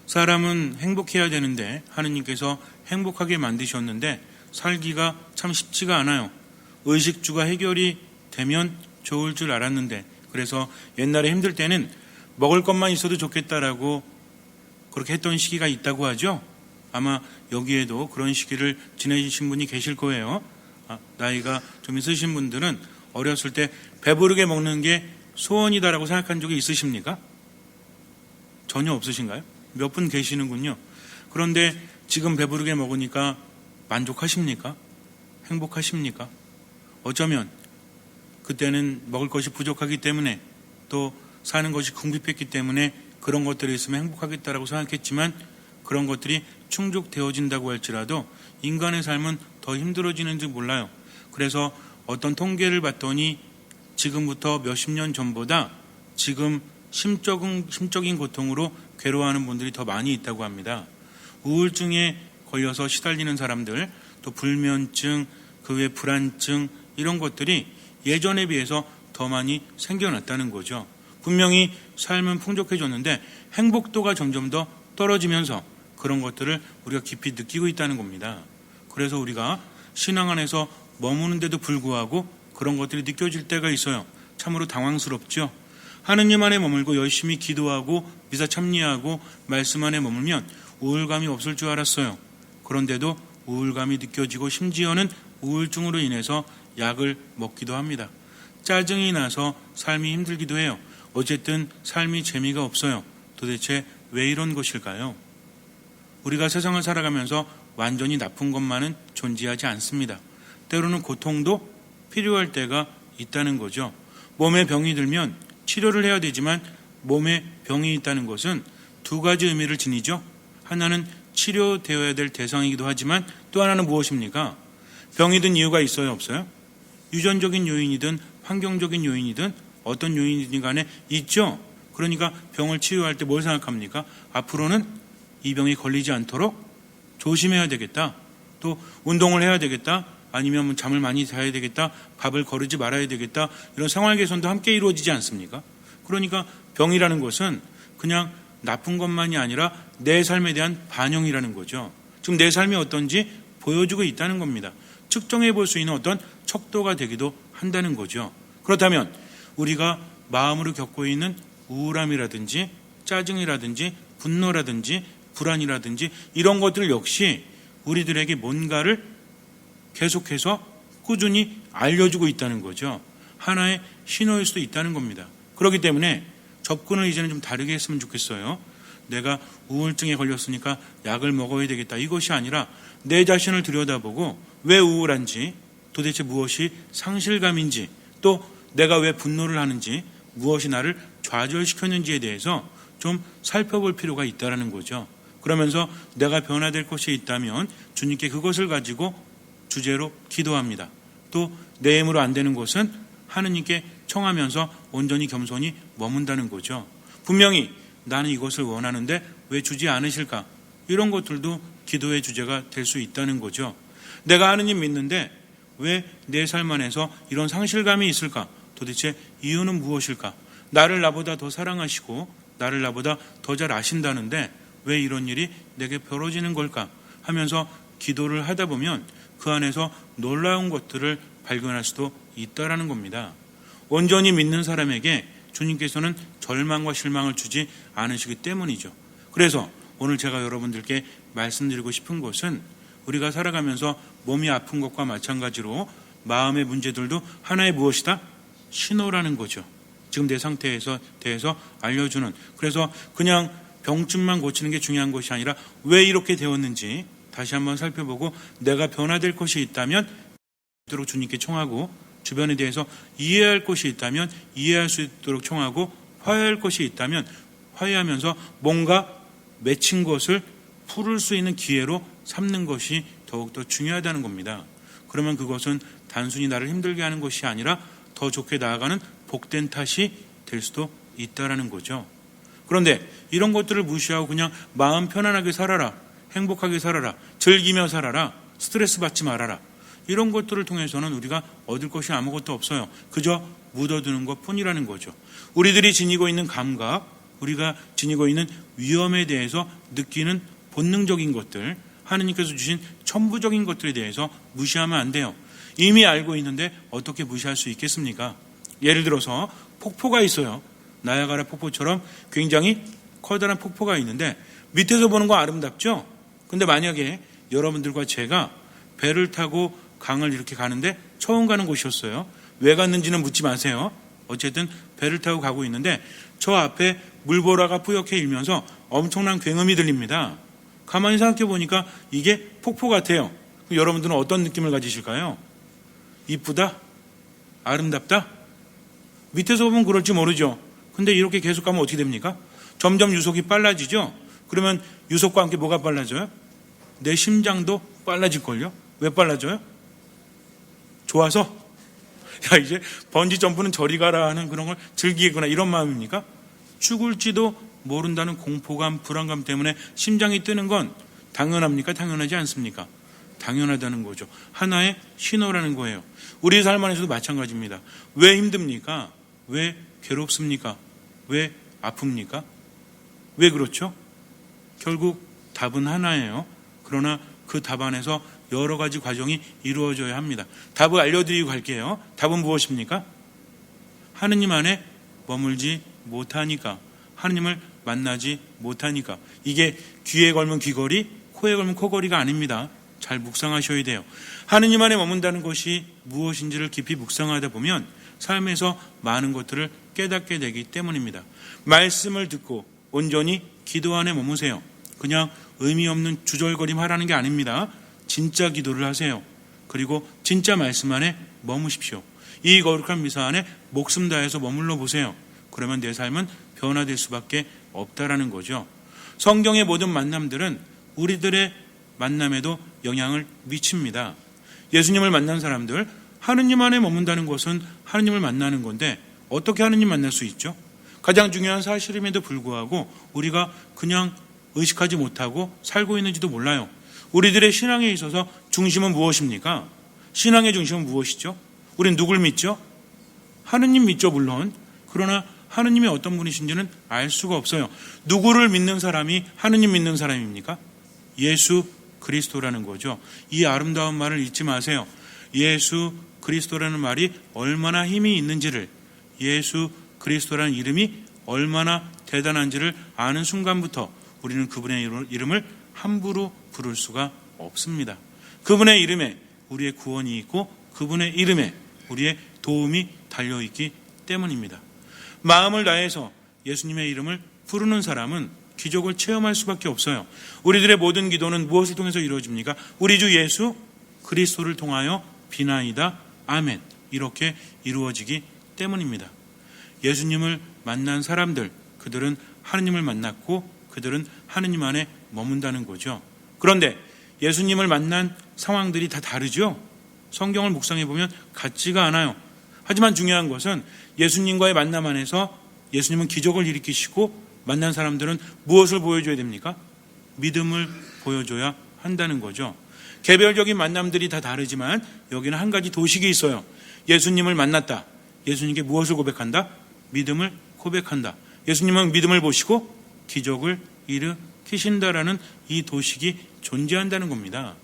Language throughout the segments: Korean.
사람은 행복해야 되는데 하느님께서 행복하게 만드셨는데 살기가 참 쉽지가 않아요. 의식주가 해결이 되면 좋을 줄 알았는데, 그래서 옛날에 힘들 때는 먹을 것만 있어도 좋겠다라고 그렇게 했던 시기가 있다고 하죠. 아마 여기에도 그런 시기를 지내신 분이 계실 거예요. 나이가 좀 있으신 분들은 어렸을 때 배부르게 먹는 게 소원이다라고 생각한 적이 있으십니까? 전혀 없으신가요? 몇 분 계시는군요. 그런데 지금 배부르게 먹으니까 만족하십니까? 행복하십니까? 어쩌면 그때는 먹을 것이 부족하기 때문에 또 사는 것이 궁핍했기 때문에 그런 것들이 있으면 행복하겠다라고 생각했지만 그런 것들이 충족되어진다고 할지라도 인간의 삶은 더 힘들어지는지 몰라요. 그래서 어떤 통계를 봤더니 지금부터 몇십 년 전보다 지금 심적인 고통으로 괴로워하는 분들이 더 많이 있다고 합니다. 우울증에 걸려서 시달리는 사람들, 또 불면증, 그 외 불안증, 이런 것들이 예전에 비해서 더 많이 생겨났다는 거죠. 분명히 삶은 풍족해졌는데 행복도가 점점 더 떨어지면서 그런 것들을 우리가 깊이 느끼고 있다는 겁니다. 그래서 우리가 신앙 안에서 머무는데도 불구하고 그런 것들이 느껴질 때가 있어요. 참으로 당황스럽죠. 하느님 안에 머물고 열심히 기도하고 미사 참여하고 말씀 안에 머물면 우울감이 없을 줄 알았어요. 그런데도 우울감이 느껴지고 심지어는 우울증으로 인해서 약을 먹기도 합니다. 짜증이 나서 삶이 힘들기도 해요. 어쨌든 삶이 재미가 없어요. 도대체 왜 이런 것일까요? 우리가 세상을 살아가면서 완전히 나쁜 것만은 존재하지 않습니다. 때로는 고통도 필요할 때가 있다는 거죠. 몸에 병이 들면 치료를 해야 되지만 몸에 병이 있다는 것은 두 가지 의미를 지니죠. 하나는 치료되어야 될 대상이기도 하지만 또 하나는 무엇입니까? 병이 든 이유가 있어요, 없어요? 유전적인 요인이든 환경적인 요인이든 어떤 요인이든 간에 있죠. 그러니까 병을 치유할 때 뭘 생각합니까? 앞으로는 이 병이 걸리지 않도록 조심해야 되겠다. 또 운동을 해야 되겠다. 아니면 잠을 많이 자야 되겠다. 밥을 거르지 말아야 되겠다. 이런 생활 개선도 함께 이루어지지 않습니까? 그러니까 병이라는 것은 그냥 나쁜 것만이 아니라 내 삶에 대한 반영이라는 거죠. 지금 내 삶이 어떤지 보여주고 있다는 겁니다. 측정해 볼 수 있는 어떤 척도가 되기도 한다는 거죠. 그렇다면 우리가 마음으로 겪고 있는 우울함이라든지 짜증이라든지 분노라든지 불안이라든지 이런 것들 역시 우리들에게 뭔가를 계속해서 꾸준히 알려주고 있다는 거죠. 하나의 신호일 수도 있다는 겁니다. 그렇기 때문에 접근을 이제는 좀 다르게 했으면 좋겠어요. 내가 우울증에 걸렸으니까 약을 먹어야 되겠다. 이것이 아니라 내 자신을 들여다보고 왜 우울한지, 도대체 무엇이 상실감인지, 또 내가 왜 분노를 하는지, 무엇이 나를 좌절시켰는지에 대해서 좀 살펴볼 필요가 있다는 거죠. 그러면서 내가 변화될 것이 있다면 주님께 그것을 가지고 주제로 기도합니다. 또 내 힘으로 안 되는 것은 하느님께 청하면서 온전히 겸손히 머문다는 거죠. 분명히 나는 이것을 원하는데 왜 주지 않으실까? 이런 것들도 기도의 주제가 될 수 있다는 거죠. 내가 하느님 믿는데 왜 내 삶 안에서 이런 상실감이 있을까? 도대체 이유는 무엇일까? 나를 나보다 더 사랑하시고 나를 나보다 더 잘 아신다는데 왜 이런 일이 내게 벌어지는 걸까? 하면서 기도를 하다 보면 그 안에서 놀라운 것들을 발견할 수도 있다라는 겁니다. 온전히 믿는 사람에게 주님께서는 절망과 실망을 주지 않으시기 때문이죠. 그래서 오늘 제가 여러분들께 말씀드리고 싶은 것은 우리가 살아가면서 몸이 아픈 것과 마찬가지로 마음의 문제들도 하나의 무엇이다? 신호라는 거죠. 지금 내 상태에 대해서 알려주는. 그래서 그냥 병증만 고치는 게 중요한 것이 아니라 왜 이렇게 되었는지 다시 한번 살펴보고 내가 변화될 것이 있다면 있도록 주님께 청하고 주변에 대해서 이해할 것이 있다면 이해할 수 있도록 청하고 화해할 것이 있다면 화해하면서 뭔가 맺힌 것을 풀을 수 있는 기회로 삼는 것이 더욱더 중요하다는 겁니다. 그러면 그것은 단순히 나를 힘들게 하는 것이 아니라 더 좋게 나아가는 복된 탓이 될 수도 있다는 거죠. 그런데 이런 것들을 무시하고 그냥 마음 편안하게 살아라, 행복하게 살아라, 즐기며 살아라, 스트레스 받지 말아라, 이런 것들을 통해서는 우리가 얻을 것이 아무것도 없어요. 그저 묻어두는 것뿐이라는 거죠. 우리들이 지니고 있는 감각, 우리가 지니고 있는 위험에 대해서 느끼는 본능적인 것들, 하느님께서 주신 천부적인 것들에 대해서 무시하면 안 돼요. 이미 알고 있는데 어떻게 무시할 수 있겠습니까? 예를 들어서 폭포가 있어요. 나야가라 폭포처럼 굉장히 커다란 폭포가 있는데 밑에서 보는 거 아름답죠? 근데 만약에 여러분들과 제가 배를 타고 강을 이렇게 가는데 처음 가는 곳이었어요. 왜 갔는지는 묻지 마세요. 어쨌든 배를 타고 가고 있는데 저 앞에 물보라가 뿌옇게 일면서 엄청난 굉음이 들립니다. 가만히 생각해 보니까 이게 폭포 같아요. 여러분들은 어떤 느낌을 가지실까요? 이쁘다? 아름답다? 밑에서 보면 그럴지 모르죠. 근데 이렇게 계속 가면 어떻게 됩니까? 점점 유속이 빨라지죠. 그러면 유속과 함께 뭐가 빨라져요? 내 심장도 빨라질걸요? 왜 빨라져요? 좋아서? 야, 이제 번지 점프는 저리 가라 하는 그런 걸 즐기거나 이런 마음입니까? 죽을지도 모른다는 공포감, 불안감 때문에 심장이 뜨는 건 당연합니까? 당연하지 않습니까? 당연하다는 거죠. 하나의 신호라는 거예요. 우리 삶 안에서도 마찬가지입니다. 왜 힘듭니까? 왜 괴롭습니까? 왜 아픕니까? 왜 그렇죠? 결국 답은 하나예요. 그러나 그 답 안에서 여러 가지 과정이 이루어져야 합니다. 답을 알려드리고 갈게요. 답은 무엇입니까? 하느님 안에 머물지 못하니까, 하느님을 만나지 못하니까. 이게 귀에 걸면 귀걸이, 코에 걸면 코걸이가 아닙니다. 잘 묵상하셔야 돼요. 하느님 안에 머문다는 것이 무엇인지를 깊이 묵상하다 보면 삶에서 많은 것들을 깨닫게 되기 때문입니다. 말씀을 듣고 온전히 기도 안에 머무세요. 그냥 의미 없는 주절거림 하라는 게 아닙니다. 진짜 기도를 하세요. 그리고 진짜 말씀 안에 머무십시오. 이 거룩한 미사 안에 목숨 다해서 머물러 보세요. 그러면 내 삶은 변화될 수밖에 없다라는 거죠. 성경의 모든 만남들은 우리들의 만남에도 영향을 미칩니다. 예수님을 만난 사람들, 하느님 안에 머문다는 것은 하느님을 만나는 건데 어떻게 하느님 만날 수 있죠? 가장 중요한 사실임에도 불구하고 우리가 그냥 의식하지 못하고 살고 있는지도 몰라요. 우리들의 신앙에 있어서 중심은 무엇입니까? 신앙의 중심은 무엇이죠? 우리는 누굴 믿죠? 하느님 믿죠, 물론. 그러나 하느님이 어떤 분이신지는 알 수가 없어요. 누구를 믿는 사람이 하느님 믿는 사람입니까? 예수 그리스도라는 거죠. 이 아름다운 말을 잊지 마세요. 예수 그리스도라는 말이 얼마나 힘이 있는지를, 예수 그리스도라는 이름이 얼마나 대단한지를 아는 순간부터 우리는 그분의 이름을 함부로 부를 수가 없습니다. 그분의 이름에 우리의 구원이 있고 그분의 이름에 우리의 도움이 달려있기 때문입니다. 마음을 다해서 예수님의 이름을 부르는 사람은 기적을 체험할 수밖에 없어요. 우리들의 모든 기도는 무엇을 통해서 이루어집니까? 우리 주 예수 그리스도를 통하여 비나이다. 아멘. 이렇게 이루어지기 때문입니다. 예수님을 만난 사람들, 그들은 하느님을 만났고 그들은 하느님 안에 머문다는 거죠. 그런데 예수님을 만난 상황들이 다 다르죠. 성경을 묵상해 보면 같지가 않아요. 하지만 중요한 것은 예수님과의 만남 안에서 예수님은 기적을 일으키시고 만난 사람들은 무엇을 보여줘야 됩니까? 믿음을 보여줘야 한다는 거죠. 개별적인 만남들이 다 다르지만 여기는 한 가지 도식이 있어요. 예수님을 만났다. 예수님께 무엇을 고백한다? 믿음을 고백한다. 예수님은 믿음을 보시고 기적을 일으키신다라는 이 도식이 존재한다는 겁니다.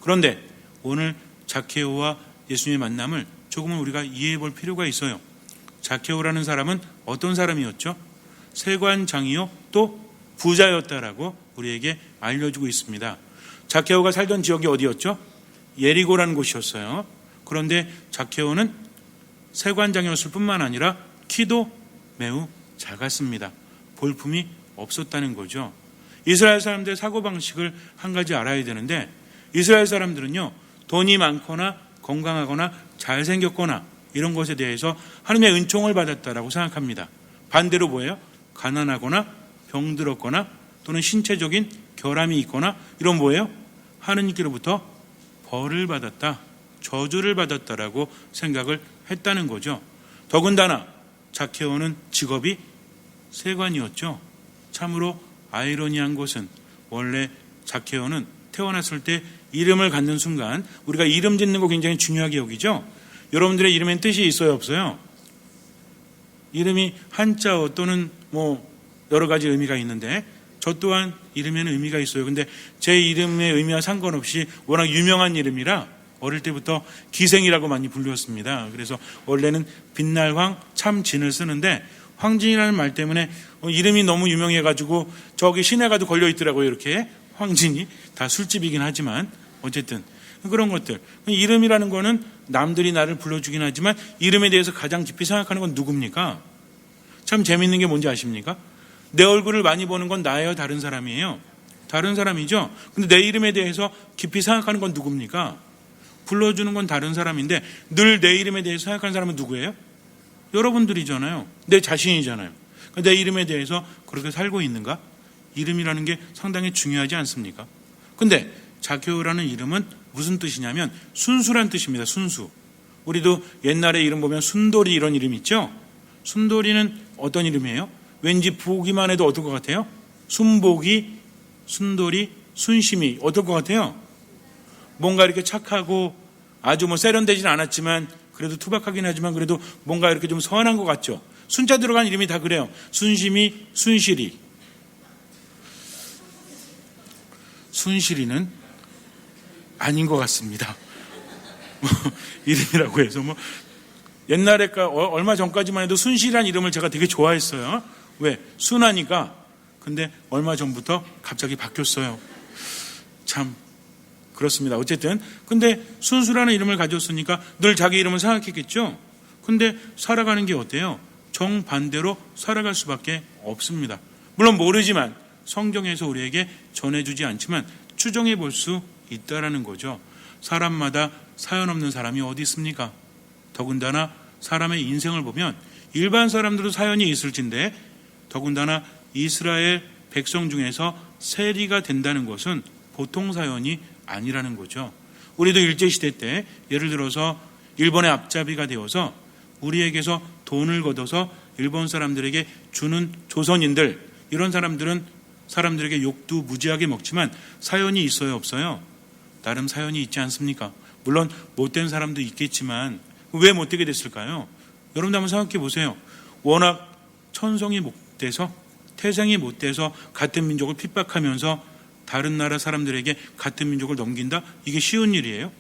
그런데 오늘 자케오와 예수님의 만남을 조금은 우리가 이해해 볼 필요가 있어요. 자케오라는 사람은 어떤 사람이었죠? 세관장이요 또 부자였다라고 우리에게 알려주고 있습니다. 자케오가 살던 지역이 어디였죠? 예리고라는 곳이었어요. 그런데 자케오는 세관장이었을 뿐만 아니라 키도 매우 작았습니다. 볼품이 없었다는 거죠. 이스라엘 사람들의 사고방식을 한 가지 알아야 되는데 이스라엘 사람들은요, 돈이 많거나 건강하거나 잘생겼거나 이런 것에 대해서 하나님의 은총을 받았다라고 생각합니다. 반대로 뭐예요? 가난하거나 병들었거나 또는 신체적인 결함이 있거나 이런 뭐예요? 하느님께로부터 벌을 받았다, 저주를 받았다라고 생각을 했다는 거죠. 더군다나 자케오는 직업이 세관이었죠. 참으로 아이러니한 것은 원래 자케오는 태어났을 때 이름을 갖는 순간 우리가 이름 짓는 거 굉장히 중요하게 여기죠. 여러분들의 이름엔 뜻이 있어요, 없어요? 이름이 한자어 또는 여러 가지 의미가 있는데 저 또한 이름에는 의미가 있어요. 근데 제 이름의 의미와 상관없이 워낙 유명한 이름이라 어릴 때부터 기생이라고 많이 불렸습니다. 그래서 원래는 빛날 황 참진을 쓰는데 황진이라는 말 때문에 이름이 너무 유명해가지고 저기 시내가도 걸려있더라고요. 이렇게 황진이 다 술집이긴 하지만 어쨌든 그런 것들. 이름이라는 거는 남들이 나를 불러주긴 하지만 이름에 대해서 가장 깊이 생각하는 건 누굽니까? 참 재밌는 게 뭔지 아십니까? 내 얼굴을 많이 보는 건 나예요? 다른 사람이에요? 다른 사람이죠. 근데 내 이름에 대해서 깊이 생각하는 건 누굽니까? 불러주는 건 다른 사람인데 늘 내 이름에 대해서 생각하는 사람은 누구예요? 여러분들이잖아요. 내 자신이잖아요. 내 이름에 대해서 그렇게 살고 있는가? 이름이라는 게 상당히 중요하지 않습니까? 근데 자케오라는 이름은 무슨 뜻이냐면 순수란 뜻입니다. 순수. 우리도 옛날에 이름 보면 순돌이 이런 이름 있죠? 순돌이는 어떤 이름이에요? 왠지 보기만 해도 어떨 것 같아요? 순복이, 순돌이, 순심이 어떨 것 같아요? 뭔가 이렇게 착하고 아주 세련되진 않았지만 그래도 투박하긴 하지만 그래도 뭔가 이렇게 좀 선한 것 같죠? 순자 들어간 이름이 다 그래요. 순심이, 순실이. 순실이는 아닌 것 같습니다. 이름이라고 해서 옛날에 얼마 전까지만 해도 순실이라는 이름을 제가 되게 좋아했어요. 왜? 순하니까. 근데 얼마 전부터 갑자기 바뀌었어요. 참 그렇습니다. 어쨌든 근데 순수라는 이름을 가졌으니까 늘 자기 이름을 생각했겠죠. 근데 살아가는 게 어때요? 정반대로 살아갈 수밖에 없습니다. 물론 모르지만 성경에서 우리에게 전해주지 않지만 추정해 볼 수 있다라는 거죠. 사람마다 사연 없는 사람이 어디 있습니까? 더군다나 사람의 인생을 보면 일반 사람들도 사연이 있을진데 더군다나 이스라엘 백성 중에서 세리가 된다는 것은 보통 사연이 아니라는 거죠. 우리도 일제시대 때 예를 들어서 일본의 앞잡이가 되어서 우리에게서 돈을 걷어서 일본 사람들에게 주는 조선인들, 이런 사람들에게 욕도 무지하게 먹지만 사연이 있어요, 없어요? 나름 사연이 있지 않습니까? 물론 못된 사람도 있겠지만 왜 못되게 됐을까요? 여러분도 한번 생각해 보세요. 워낙 천성이 못돼서 태생이 못돼서 같은 민족을 핍박하면서 다른 나라 사람들에게 같은 민족을 넘긴다? 이게 쉬운 일이에요?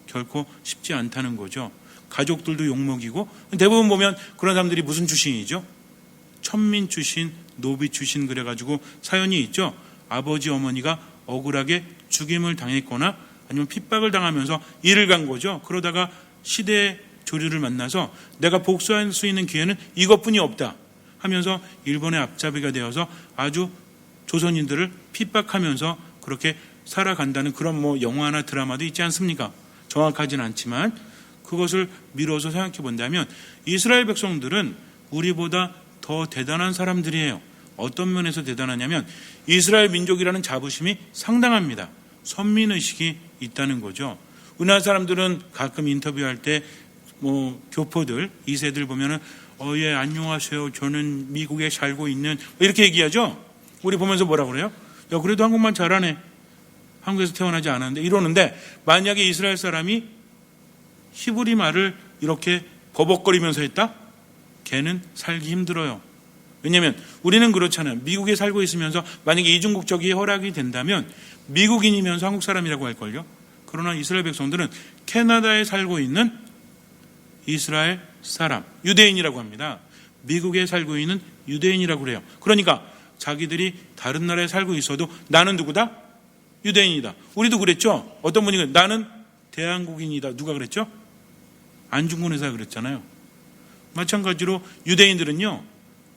결코 쉽지 않다는 거죠. 가족들도 욕먹이고 대부분 보면 그런 사람들이 무슨 출신이죠? 천민 출신, 노비 출신 그래가지고 사연이 있죠. 아버지 어머니가 억울하게 죽임을 당했거나 아니면 핍박을 당하면서 일을 간 거죠. 그러다가 시대의 조류를 만나서 내가 복수할 수 있는 기회는 이것뿐이 없다 하면서 일본의 앞잡이가 되어서 아주 조선인들을 핍박하면서 그렇게 살아간다는 그런 영화나 드라마도 있지 않습니까? 정확하진 않지만 그것을 미뤄서 생각해 본다면 이스라엘 백성들은 우리보다 더 대단한 사람들이에요. 어떤 면에서 대단하냐면 이스라엘 민족이라는 자부심이 상당합니다. 선민의식이 있다는 거죠. 우리나라 사람들은 가끔 인터뷰할 때 교포들, 2세들 보면은 예, 안녕하세요. 저는 미국에 살고 있는 이렇게 얘기하죠. 우리 보면서 뭐라 그래요? 야, 그래도 한국말 잘하네. 한국에서 태어나지 않았는데 이러는데 만약에 이스라엘 사람이 히브리 말을 이렇게 버벅거리면서 했다? 걔는 살기 힘들어요. 왜냐하면 우리는 그렇잖아요. 미국에 살고 있으면서 만약에 이중국적이 허락이 된다면 미국인이면서 한국 사람이라고 할걸요. 그러나 이스라엘 백성들은 캐나다에 살고 있는 이스라엘 사람, 유대인이라고 합니다. 미국에 살고 있는 유대인이라고 그래요. 그러니까 자기들이 다른 나라에 살고 있어도 나는 누구다? 유대인이다. 우리도 그랬죠. 어떤 분이 나는 대한국인이다. 누가 그랬죠? 안중근 의사가 그랬잖아요. 마찬가지로 유대인들은요,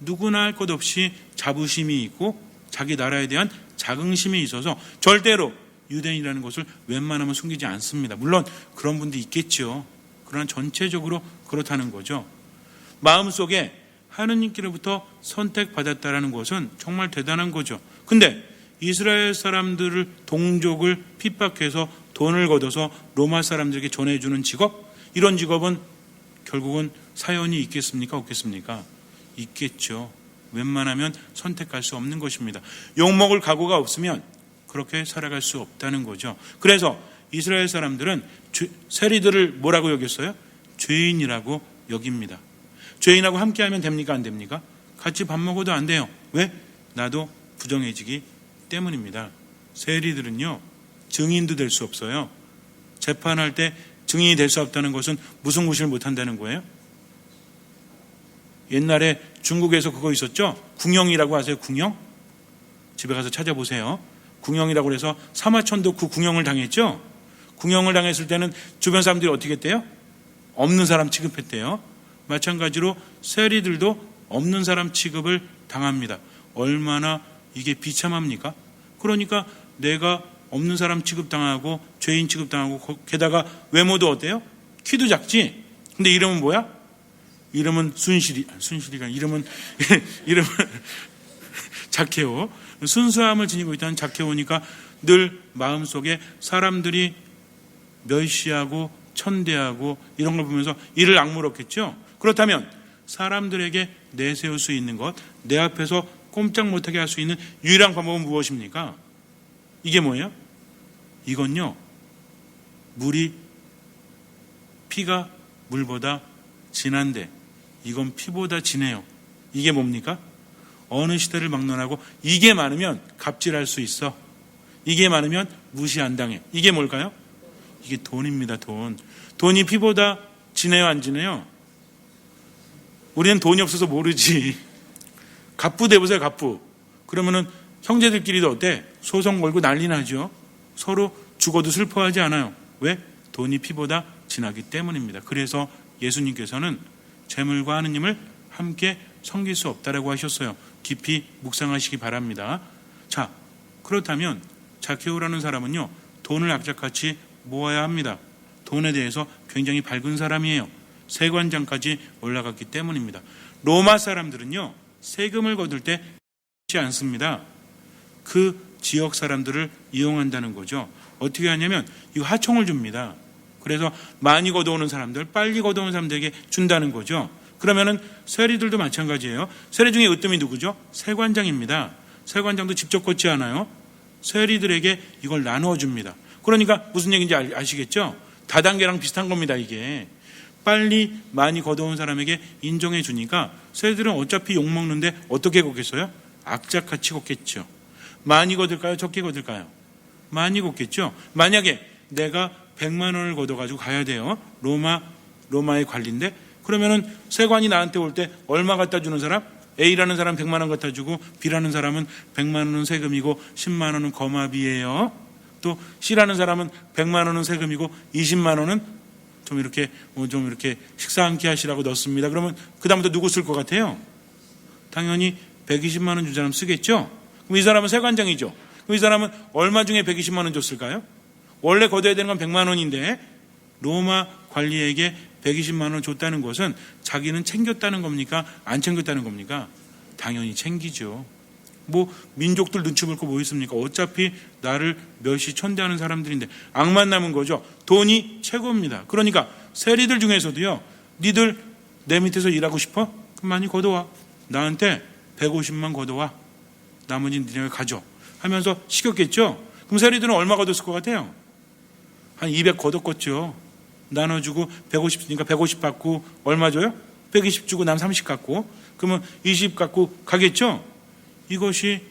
누구나 할 것 없이 자부심이 있고 자기 나라에 대한 자긍심이 있어서 절대로 유대인이라는 것을 웬만하면 숨기지 않습니다. 물론 그런 분도 있겠죠. 그러나 전체적으로 그렇다는 거죠. 마음속에 하느님께로부터 선택받았다는 것은 정말 대단한 거죠. 근데 이스라엘 사람들을 동족을 핍박해서 돈을 걷어서 로마 사람들에게 전해주는 직업, 이런 직업은 결국은 사연이 있겠습니까? 없겠습니까? 있겠죠. 웬만하면 선택할 수 없는 것입니다. 욕먹을 각오가 없으면 그렇게 살아갈 수 없다는 거죠. 그래서 이스라엘 사람들은 세리들을 뭐라고 여겼어요? 죄인이라고 여깁니다. 죄인하고 함께하면 됩니까? 안 됩니까? 같이 밥 먹어도 안 돼요. 왜? 나도 부정해지기 때문입니다. 세리들은요, 증인도 될 수 없어요. 재판할 때 증인이 될 수 없다는 것은 무슨 무시를 못한다는 거예요? 옛날에 중국에서 그거 있었죠? 궁영이라고 아세요? 궁영? 집에 가서 찾아보세요. 궁영이라고 해서 사마천도 그 궁영을 당했죠? 궁영을 당했을 때는 주변 사람들이 어떻게 했대요? 없는 사람 취급했대요. 마찬가지로 세리들도 없는 사람 취급을 당합니다. 얼마나 이게 비참합니까? 그러니까 내가 없는 사람 취급당하고 죄인 취급당하고 게다가 외모도 어때요? 키도 작지? 근데 이름은 뭐야? 이름은 순실이가 이름은 자케오. 순수함을 지니고 있다는 자케오니까 늘 마음속에 사람들이 멸시하고 천대하고 이런 걸 보면서 이를 악물었겠죠. 그렇다면 사람들에게 내세울 수 있는 것, 내 앞에서 꼼짝 못하게 할 수 있는 유일한 방법은 무엇입니까? 이게 뭐예요? 이건요, 피가 물보다 진한데 이건 피보다 진해요. 이게 뭡니까? 어느 시대를 막론하고 이게 많으면 갑질할 수 있어. 이게 많으면 무시 안 당해. 이게 뭘까요? 이게 돈입니다. 돈이 피보다 진해요, 안 진해요? 우리는 돈이 없어서 모르지. 갑부 대보세요, 갑부. 그러면은 형제들끼리도 어때? 소송 걸고 난리 나죠. 서로 죽어도 슬퍼하지 않아요. 왜? 돈이 피보다 진하기 때문입니다. 그래서 예수님께서는 재물과 하느님을 함께 섬길 수 없다라고 하셨어요. 깊이 묵상하시기 바랍니다. 자, 그렇다면 자케오라는 사람은요, 돈을 악착같이 모아야 합니다. 돈에 대해서 굉장히 밝은 사람이에요. 세관장까지 올라갔기 때문입니다. 로마 사람들은요, 세금을 거둘 때 하지 않습니다. 그 지역 사람들을 이용한다는 거죠. 어떻게 하냐면 이 하청을 줍니다. 그래서 많이 걷어오는 사람들, 빨리 걷어오는 사람들에게 준다는 거죠. 그러면은 세리들도 마찬가지예요. 세리 중에 으뜸이 누구죠? 세관장입니다. 세관장도 직접 걷지 않아요. 세리들에게 이걸 나누어 줍니다. 그러니까 무슨 얘기인지 아시겠죠? 다단계랑 비슷한 겁니다. 이게 빨리 많이 걷어온 사람에게 인정해 주니까 세리들은 어차피 욕먹는데 어떻게 걷겠어요? 악착같이 걷겠죠. 많이 걷을까요? 적게 걷을까요? 많이 걷겠죠. 만약에 내가 100만 원을 걷어가지고 가야 돼요. 로마의 관리인데, 그러면은 세관이 나한테 올 때 얼마 갖다 주는 사람? A라는 사람 100만 원 갖다 주고 B라는 사람은 100만 원은 세금이고 10만 원은 거마비예요. 또 C라는 사람은 100만 원은 세금이고 20만 원은 좀 이렇게 식사 한 끼 하시라고 넣습니다. 그러면 그다음부터 누구 쓸 것 같아요? 당연히 120만 원 준 사람 쓰겠죠. 그럼 이 사람은 세관장이죠. 그럼 이 사람은 얼마 중에 120만 원 줬을까요? 원래 걷어야 되는 건 100만 원인데 로마 관리에게 120만 원 줬다는 것은 자기는 챙겼다는 겁니까? 안 챙겼다는 겁니까? 당연히 챙기죠. 뭐 민족들 눈치 볼 거 뭐 있습니까? 어차피 나를 멸시 천대하는 사람들인데 악만 남은 거죠. 돈이 최고입니다. 그러니까 세리들 중에서도요, 니들 내 밑에서 일하고 싶어? 그럼 많이 걷어와. 나한테 150만 걷어와. 나머지는 니네가 가져 하면서 시켰겠죠. 그럼 세리들은 얼마 걷었을 것 같아요? 한 200 걷었겠죠. 나눠주고 150 쓰니까 150 받고 얼마 줘요? 120 주고 남 30 갖고, 그러면 20 갖고 가겠죠. 이것이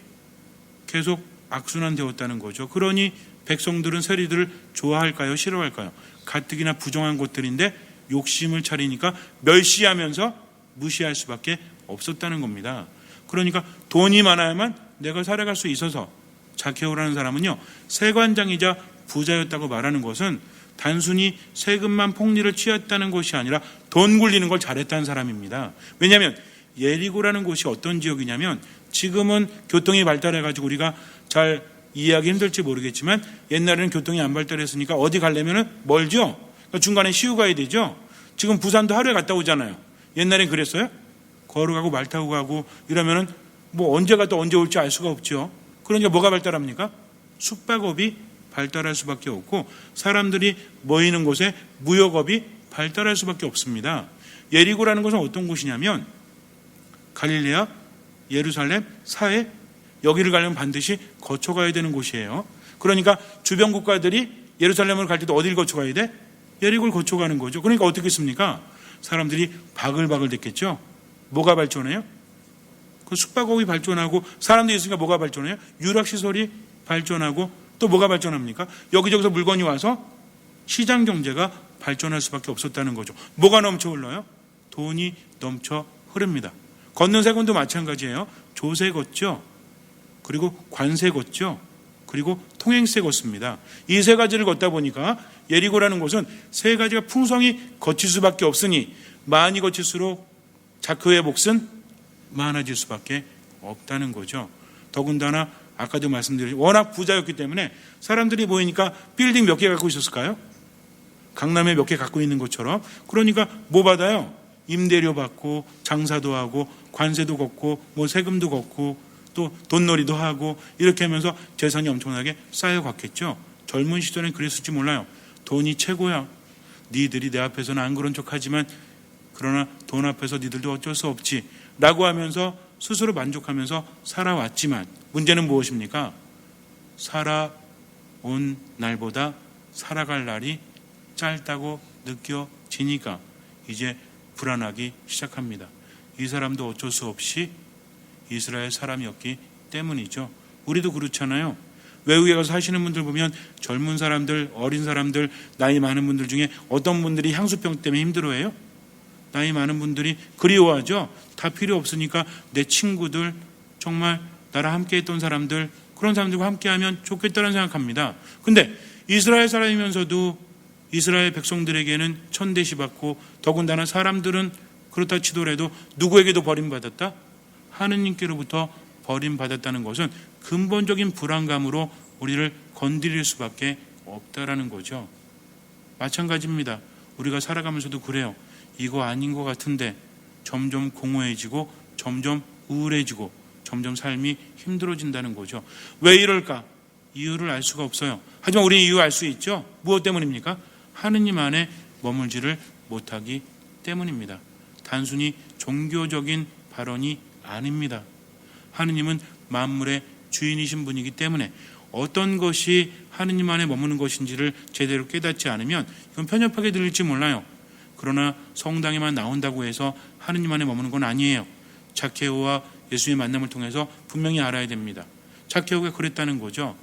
계속 악순환 되었다는 거죠. 그러니 백성들은 세리들을 좋아할까요? 싫어할까요? 가뜩이나 부정한 것들인데 욕심을 차리니까 멸시하면서 무시할 수밖에 없었다는 겁니다. 그러니까 돈이 많아야만 내가 살아갈 수 있어서 자케오라는 사람은요, 세관장이자 부자였다고 말하는 것은 단순히 세금만 폭리를 취했다는 것이 아니라 돈 굴리는 걸 잘했다는 사람입니다. 왜냐하면 예리고라는 곳이 어떤 지역이냐면, 지금은 교통이 발달해가지고 우리가 잘 이해하기 힘들지 모르겠지만 옛날에는 교통이 안 발달했으니까 어디 가려면 멀죠. 그러니까 중간에 쉬고 가야 되죠. 지금 부산도 하루에 갔다 오잖아요. 옛날엔 그랬어요? 걸어가고 말 타고 가고 이러면은 뭐 언제 갔다 언제 올지 알 수가 없죠. 그러니까 뭐가 발달합니까? 숙박업이 발달할 수밖에 없고 사람들이 모이는 곳에 무역업이 발달할 수밖에 없습니다. 예리고라는 것은 어떤 곳이냐면 갈릴레아, 예루살렘, 사해, 여기를 가려면 반드시 거쳐가야 되는 곳이에요. 그러니까 주변 국가들이 예루살렘을 갈 때도 어디를 거쳐가야 돼? 예리고를 거쳐가는 거죠. 그러니까 어떻겠습니까? 사람들이 바글바글 됐겠죠. 뭐가 발전해요? 그 숙박업이 발전하고 사람들이 있으니까 뭐가 발전해요? 유락시설이 발전하고 또 뭐가 발전합니까? 여기저기서 물건이 와서 시장 경제가 발전할 수밖에 없었다는 거죠. 뭐가 넘쳐 흘러요? 돈이 넘쳐 흐릅니다. 걷는 세금도 마찬가지예요. 조세 걷죠. 그리고 관세 걷죠. 그리고 통행세 걷습니다. 이 세 가지를 걷다 보니까 예리고라는 곳은 세 가지가 풍성히 거칠 수밖에 없으니 많이 거칠수록 그의 몫은 많아질 수밖에 없다는 거죠. 더군다나 아까도 말씀드린 워낙 부자였기 때문에 사람들이 모이니까 빌딩 몇 개 갖고 있었을까요? 강남에 몇 개 갖고 있는 것처럼. 그러니까 뭐 받아요? 임대료 받고 장사도 하고 관세도 걷고 뭐 세금도 걷고 또 돈놀이도 하고 이렇게 하면서 재산이 엄청나게 쌓여갔겠죠. 젊은 시절엔 그랬을지 몰라요. 돈이 최고야. 니들이 내 앞에서는 안 그런 척하지만 그러나 돈 앞에서 니들도 어쩔 수 없지 라고 하면서 스스로 만족하면서 살아왔지만 문제는 무엇입니까? 살아온 날보다 살아갈 날이 짧다고 느껴지니까 이제 불안하기 시작합니다. 이 사람도 어쩔 수 없이 이스라엘 사람이었기 때문이죠. 우리도 그렇잖아요. 외국에 가서 사시는 분들 보면 젊은 사람들, 어린 사람들, 나이 많은 분들 중에 어떤 분들이 향수병 때문에 힘들어해요? 나이 많은 분들이 그리워하죠. 다 필요 없으니까 내 친구들, 정말 나랑 함께 했던 사람들, 그런 사람들과 함께하면 좋겠다는 생각합니다. 근데 이스라엘 사람이면서도 이스라엘 백성들에게는 천대시받고 더군다나 사람들은 그렇다 치더라도 누구에게도 버림받았다? 하느님께로부터 버림받았다는 것은 근본적인 불안감으로 우리를 건드릴 수밖에 없다라는 거죠. 마찬가지입니다. 우리가 살아가면서도 그래요. 이거 아닌 것 같은데 점점 공허해지고 점점 우울해지고 점점 삶이 힘들어진다는 거죠. 왜 이럴까? 이유를 알 수가 없어요. 하지만 우리는 이유 알 수 있죠. 무엇 때문입니까? 하느님 안에 머물지를 못하기 때문입니다. 단순히 종교적인 발언이 아닙니다. 하느님은 만물의 주인이신 분이기 때문에 어떤 것이 하느님 안에 머무는 것인지를 제대로 깨닫지 않으면 이건 편협하게 들릴지 몰라요. 그러나 성당에만 나온다고 해서 하느님 안에 머무는 건 아니에요. zak케오와 예수의 만남을 통해서 분명히 알아야 됩니다. zak케오가 그랬다는 거죠.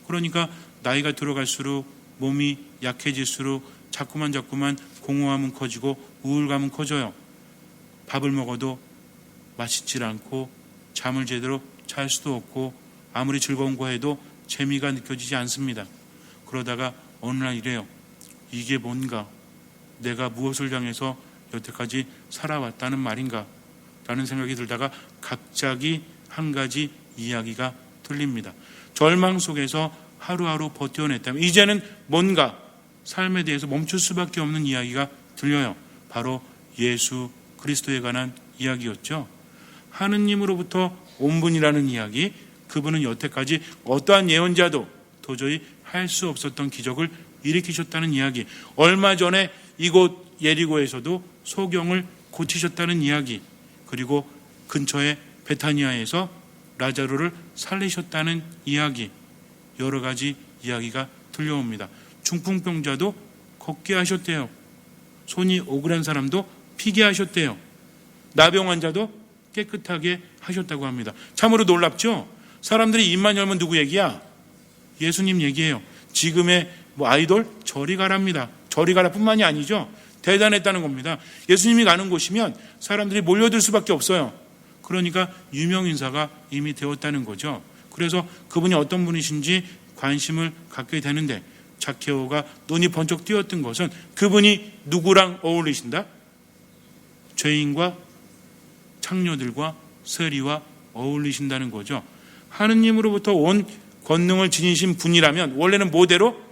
그러니까 나이가 들어갈수록 몸이 약해질수록 자꾸만 공허함은 커지고 우울감은 커져요. 밥을 먹어도 맛있질 않고 잠을 제대로 잘 수도 없고 아무리 즐거운 거 해도 재미가 느껴지지 않습니다. 그러다가 어느 날 이래요. 이게 뭔가? 내가 무엇을 향해서 여태까지 살아왔다는 말인가? 라는 생각이 들다가 갑자기 한 가지 이야기가 들립니다. 절망 속에서 하루하루 버텨냈다면 이제는 뭔가 삶에 대해서 멈출 수밖에 없는 이야기가 들려요. 바로 예수 그리스도에 관한 이야기였죠. 하느님으로부터 온 분이라는 이야기, 그분은 여태까지 어떠한 예언자도 도저히 할 수 없었던 기적을 일으키셨다는 이야기, 얼마 전에 이곳 예리고에서도 소경을 고치셨다는 이야기, 그리고 근처의 베타니아에서 라자로를 살리셨다는 이야기, 여러 가지 이야기가 들려옵니다. 중풍병자도 걷게 하셨대요. 손이 오그란 사람도 피게 하셨대요. 나병 환자도 깨끗하게 하셨다고 합니다. 참으로 놀랍죠? 사람들이 입만 열면 누구 얘기야? 예수님 얘기예요. 지금의 아이돌 저리 가랍니다. 저리 가라 뿐만이 아니죠. 대단했다는 겁니다. 예수님이 가는 곳이면 사람들이 몰려들 수밖에 없어요. 그러니까 유명인사가 이미 되었다는 거죠. 그래서 그분이 어떤 분이신지 관심을 갖게 되는데 zak케오가 눈이 번쩍 띄었던 것은 그분이 누구랑 어울리신다? 죄인과 창녀들과 세리와 어울리신다는 거죠. 하느님으로부터 온 권능을 지니신 분이라면 원래는 뭐대로?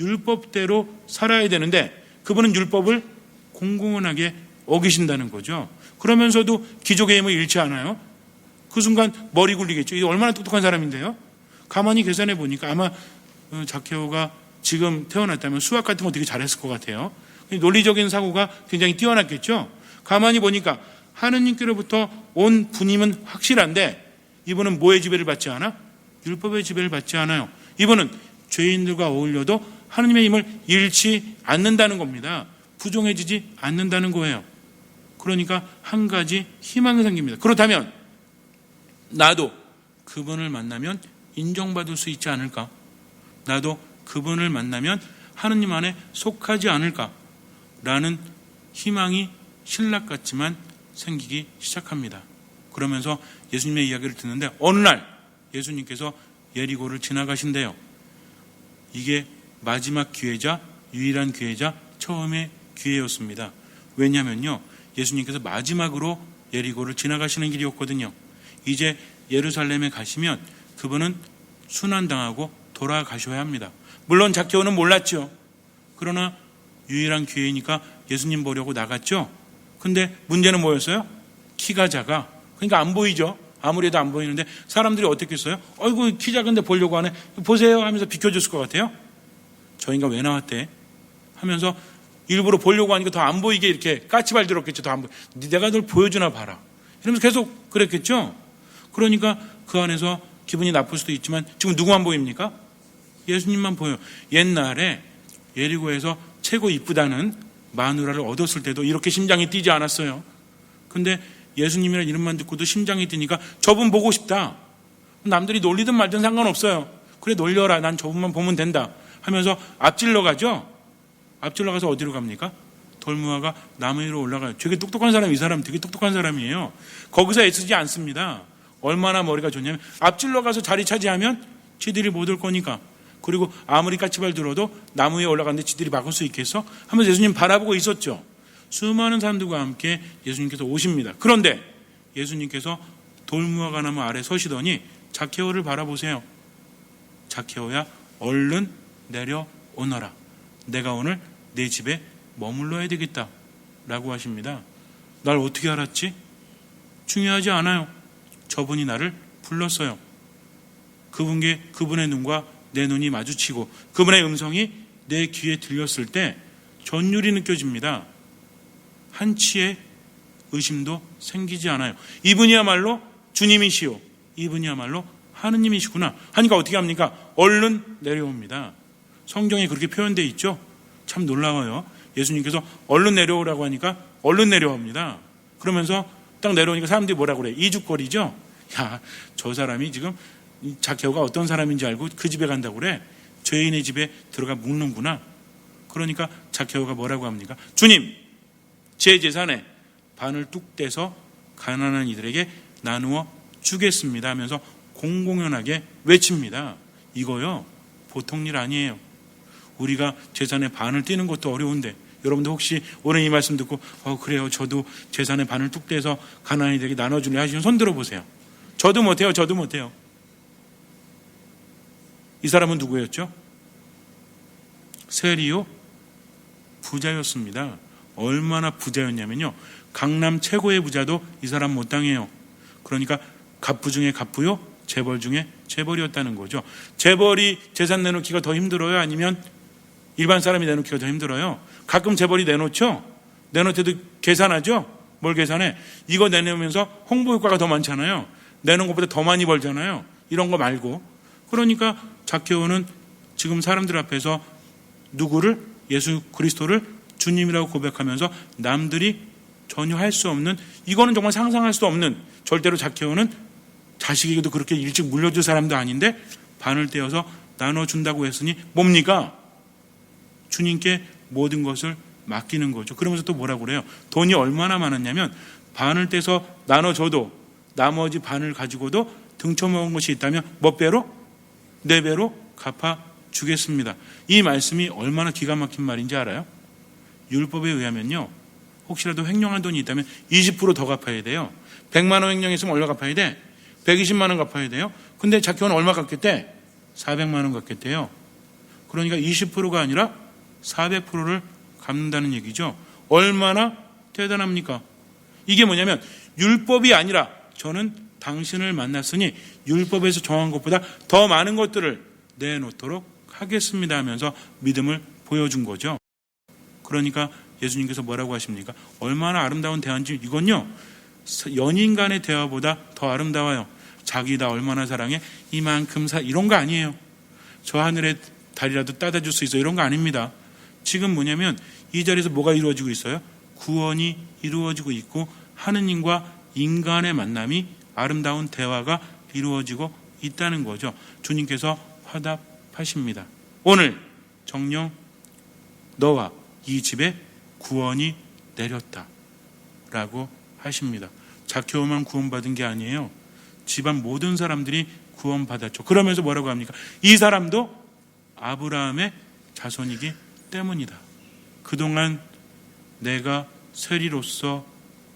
율법대로 살아야 되는데 그분은 율법을 공공연하게 어기신다는 거죠. 그러면서도 기적의 힘을 잃지 않아요. 그 순간 머리 굴리겠죠. 이게 얼마나 똑똑한 사람인데요. 가만히 계산해 보니까 아마 zak케오가 지금 태어났다면 수학 같은 거 되게 잘했을 것 같아요. 논리적인 사고가 굉장히 뛰어났겠죠. 가만히 보니까 하느님께로부터 온 분임은 확실한데 이분은 뭐의 지배를 받지 않아? 율법의 지배를 받지 않아요. 이분은 죄인들과 어울려도 하느님의 힘을 잃지 않는다는 겁니다. 부정해지지 않는다는 거예요. 그러니까 한 가지 희망이 생깁니다. 그렇다면 나도 그분을 만나면 인정받을 수 있지 않을까? 나도 그분을 만나면 하느님 안에 속하지 않을까? 라는 희망이 신락 같지만 생기기 시작합니다. 그러면서 예수님의 이야기를 듣는데 어느 날 예수님께서 예리고를 지나가신대요. 이게 마지막 기회자, 유일한 기회자, 처음의 기회였습니다. 왜냐면요, 예수님께서 마지막으로 예리고를 지나가시는 길이었거든요. 이제 예루살렘에 가시면 그분은 순환당하고 돌아가셔야 합니다. 물론 zakke오는 몰랐죠. 그러나 유일한 기회이니까 예수님 보려고 나갔죠. 근데 문제는 뭐였어요? 키가 작아. 그러니까 안 보이죠. 아무래도 안 보이는데 사람들이 어떻게 했어요? 어이구, 키 작은데 보려고 하네. 보세요 하면서 비켜줬을 것 같아요. 저 인간 왜 나왔대? 하면서 일부러 보려고 하니까 더 안 보이게 이렇게 까치발 들었겠죠. 더 안 보이. 내가 널 보여주나 봐라. 이러면서 계속 그랬겠죠. 그러니까 그 안에서 기분이 나쁠 수도 있지만 지금 누구만 보입니까? 예수님만 보여요. 옛날에 예리고에서 최고 이쁘다는 마누라를 얻었을 때도 이렇게 심장이 뛰지 않았어요. 근데 예수님이라는 이름만 듣고도 심장이 뛰니까 저분 보고 싶다. 남들이 놀리든 말든 상관없어요. 그래, 놀려라. 난 저분만 보면 된다 하면서 앞질러 가죠. 앞질러 가서 어디로 갑니까? 돌무화가 나무 위로 올라가요. 되게 똑똑한 사람, 이 사람 되게 똑똑한 사람이에요. 거기서 애쓰지 않습니다. 얼마나 머리가 좋냐면 앞질러 가서 자리 차지하면 지들이 못 올 거니까. 그리고 아무리 까치발 들어도 나무 위에 올라갔는데 지들이 막을 수 있겠어? 하면서 예수님 바라보고 있었죠. 수많은 사람들과 함께 예수님께서 오십니다. 그런데 예수님께서 돌무화과 나무 아래 서시더니 zakke오를 바라보세요. zakke오야, 얼른 내려오너라. 내가 오늘 내 집에 머물러야 되겠다 라고 하십니다. 날 어떻게 알았지? 중요하지 않아요. 저분이 나를 불렀어요. 그분의 눈과 내 눈이 마주치고 그분의 음성이 내 귀에 들렸을 때 전율이 느껴집니다. 한치의 의심도 생기지 않아요. 이분이야말로 주님이시오. 이분이야말로 하느님이시구나 하니까 어떻게 합니까? 얼른 내려옵니다. 성경에 그렇게 표현되어 있죠. 참 놀라워요. 예수님께서 얼른 내려오라고 하니까 얼른 내려옵니다. 그러면서 딱 내려오니까 사람들이 뭐라고 그래? 이죽거리죠. 야, 저 사람이 지금 zakke오가 어떤 사람인지 알고 그 집에 간다고 그래. 죄인의 집에 들어가 묵는구나. 그러니까 zakke오가 뭐라고 합니까? 주님, 제 재산의 반을 뚝 떼서 가난한 이들에게 나누어 주겠습니다 하면서 공공연하게 외칩니다. 이거요, 보통 일 아니에요. 우리가 재산의 반을 떼는 것도 어려운데 여러분들 혹시 오늘 이 말씀 듣고 그래요, 저도 재산의 반을 뚝 떼서 가난한 이들에게 나눠주려 하시면 손 들어보세요. 저도 못해요. 이 사람은 누구였죠? 세리요 부자였습니다. 얼마나 부자였냐면요, 강남 최고의 부자도 이 사람 못 당해요. 그러니까 갑부 중에 갑부요, 재벌 중에 재벌이었다는 거죠. 재벌이 재산 내놓기가 더 힘들어요? 아니면 일반 사람이 내놓기가 더 힘들어요? 가끔 재벌이 내놓죠. 내놓을 때도 계산하죠. 뭘 계산해? 이거 내놓으면서 홍보 효과가 더 많잖아요. 내놓은 것보다 더 많이 벌잖아요. 이런 거 말고. 그러니까 zakke오는 지금 사람들 앞에서 누구를? 예수 그리스도를 주님이라고 고백하면서 남들이 전혀 할 수 없는, 이거는 정말 상상할 수 없는, 절대로 zakke오는 자식에게도 그렇게 일찍 물려줄 사람도 아닌데 반을 떼어서 나눠준다고 했으니 뭡니까? 주님께 모든 것을 맡기는 거죠. 그러면서 또 뭐라고 그래요? 돈이 얼마나 많았냐면 반을 떼서 나눠줘도 나머지 반을 가지고도 등쳐먹은 것이 있다면 몇 배로? 4배로 갚아주겠습니다. 이 말씀이 얼마나 기가 막힌 말인지 알아요? 율법에 의하면요, 혹시라도 횡령한 돈이 있다면 20% 더 갚아야 돼요. 100만 원 횡령했으면 얼마 갚아야 돼? 120만 원 갚아야 돼요. 근데 zakke오는 얼마 갚겠대? 400만 원 갚겠대요. 그러니까 20%가 아니라 400%를 갚는다는 얘기죠. 얼마나 대단합니까? 이게 뭐냐면 율법이 아니라 저는 당신을 만났으니 율법에서 정한 것보다 더 많은 것들을 내놓도록 하겠습니다 하면서 믿음을 보여준 거죠. 그러니까 예수님께서 뭐라고 하십니까? 얼마나 아름다운 대화인지, 이건요, 연인 간의 대화보다 더 아름다워요. 자기 나 얼마나 사랑해? 이만큼 이런 거 아니에요. 저 하늘의 달이라도 따다 줄 수 있어, 이런 거 아닙니다. 지금 뭐냐면 이 자리에서 뭐가 이루어지고 있어요? 구원이 이루어지고 있고 하느님과 인간의 만남이 아름다운 대화가 이루어지고 있다는 거죠. 주님께서 화답하십니다. 오늘 정녕 너와 이 집에 구원이 내렸다 라고 하십니다. zakhe오만 구원받은 게 아니에요. 집안 모든 사람들이 구원받았죠. 그러면서 뭐라고 합니까? 이 사람도 아브라함의 자손이기 때문이다. 그동안 내가 세리로서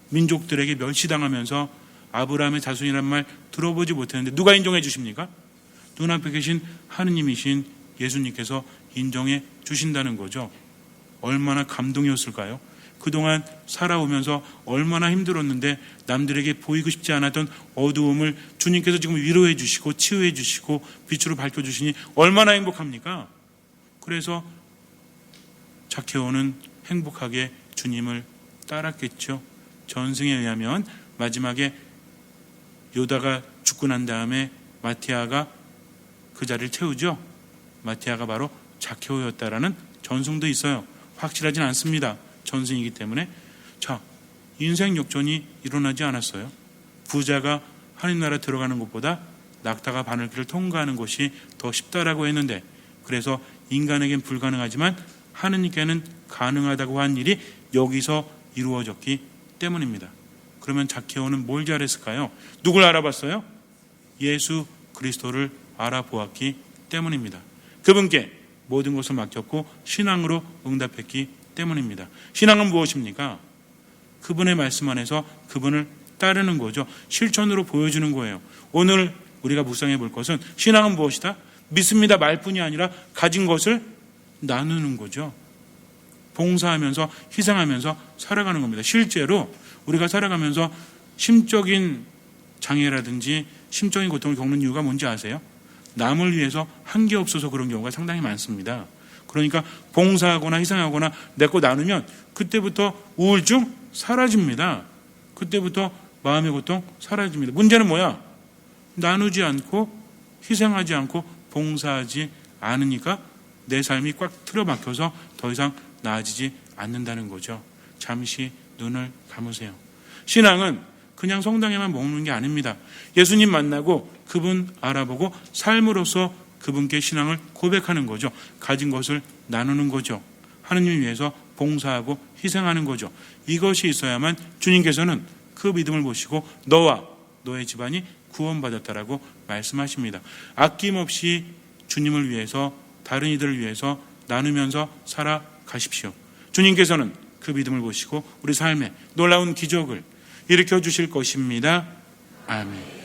민족들에게 멸시당하면서 아브라함의 자손이란 말 들어보지 못했는데 누가 인정해 주십니까? 눈앞에 계신 하느님이신 예수님께서 인정해 주신다는 거죠. 얼마나 감동이었을까요? 그동안 살아오면서 얼마나 힘들었는데 남들에게 보이고 싶지 않았던 어두움을 주님께서 지금 위로해 주시고 치유해 주시고 빛으로 밝혀주시니 얼마나 행복합니까? 그래서 zakhe오는 행복하게 주님을 따랐겠죠. 전승에 의하면 마지막에 요다가 죽고 난 다음에 마티아가 그 자리를 채우죠. 마티아가 바로 zakhe오였다라는 전승도 있어요. 확실하진 않습니다. 전승이기 때문에. 자, 인생 역전이 일어나지 않았어요. 부자가 하나님 나라 들어가는 것보다 낙타가 바늘길을 통과하는 것이 더 쉽다라고 했는데, 그래서 인간에겐 불가능하지만 하느님께는 가능하다고 한 일이 여기서 이루어졌기 때문입니다. 그러면 zakhe오는 뭘 잘했을까요? 누굴 알아봤어요? 예수 그리스도를 알아보았기 때문입니다. 그분께 모든 것을 맡겼고 신앙으로 응답했기 때문입니다. 신앙은 무엇입니까? 그분의 말씀 안에서 그분을 따르는 거죠. 실천으로 보여주는 거예요. 오늘 우리가 묵상해 볼 것은 신앙은 무엇이다? 믿습니다 말뿐이 아니라 가진 것을 나누는 거죠. 봉사하면서 희생하면서 살아가는 겁니다. 실제로 우리가 살아가면서 심적인 장애라든지 심적인 고통을 겪는 이유가 뭔지 아세요? 남을 위해서 한 게 없어서 그런 경우가 상당히 많습니다. 그러니까 봉사하거나 희생하거나 내 거 나누면 그때부터 우울증 사라집니다. 그때부터 마음의 고통 사라집니다. 문제는 뭐야? 나누지 않고 희생하지 않고 봉사하지 않으니까 내 삶이 꽉 틀어막혀서 더 이상 나아지지 않는다는 거죠. 잠시 눈을 감으세요. 신앙은 그냥 성당에만 머무는 게 아닙니다. 예수님 만나고 그분 알아보고 삶으로서 그분께 신앙을 고백하는 거죠. 가진 것을 나누는 거죠. 하느님 위해서 봉사하고 희생하는 거죠. 이것이 있어야만 주님께서는 그 믿음을 보시고 너와 너의 집안이 구원받았다라고 말씀하십니다. 아낌없이 주님을 위해서 다른 이들을 위해서 나누면서 살아가십시오. 주님께서는 그 믿음을 보시고 우리 삶에 놀라운 기적을 일으켜 주실 것입니다. 아멘.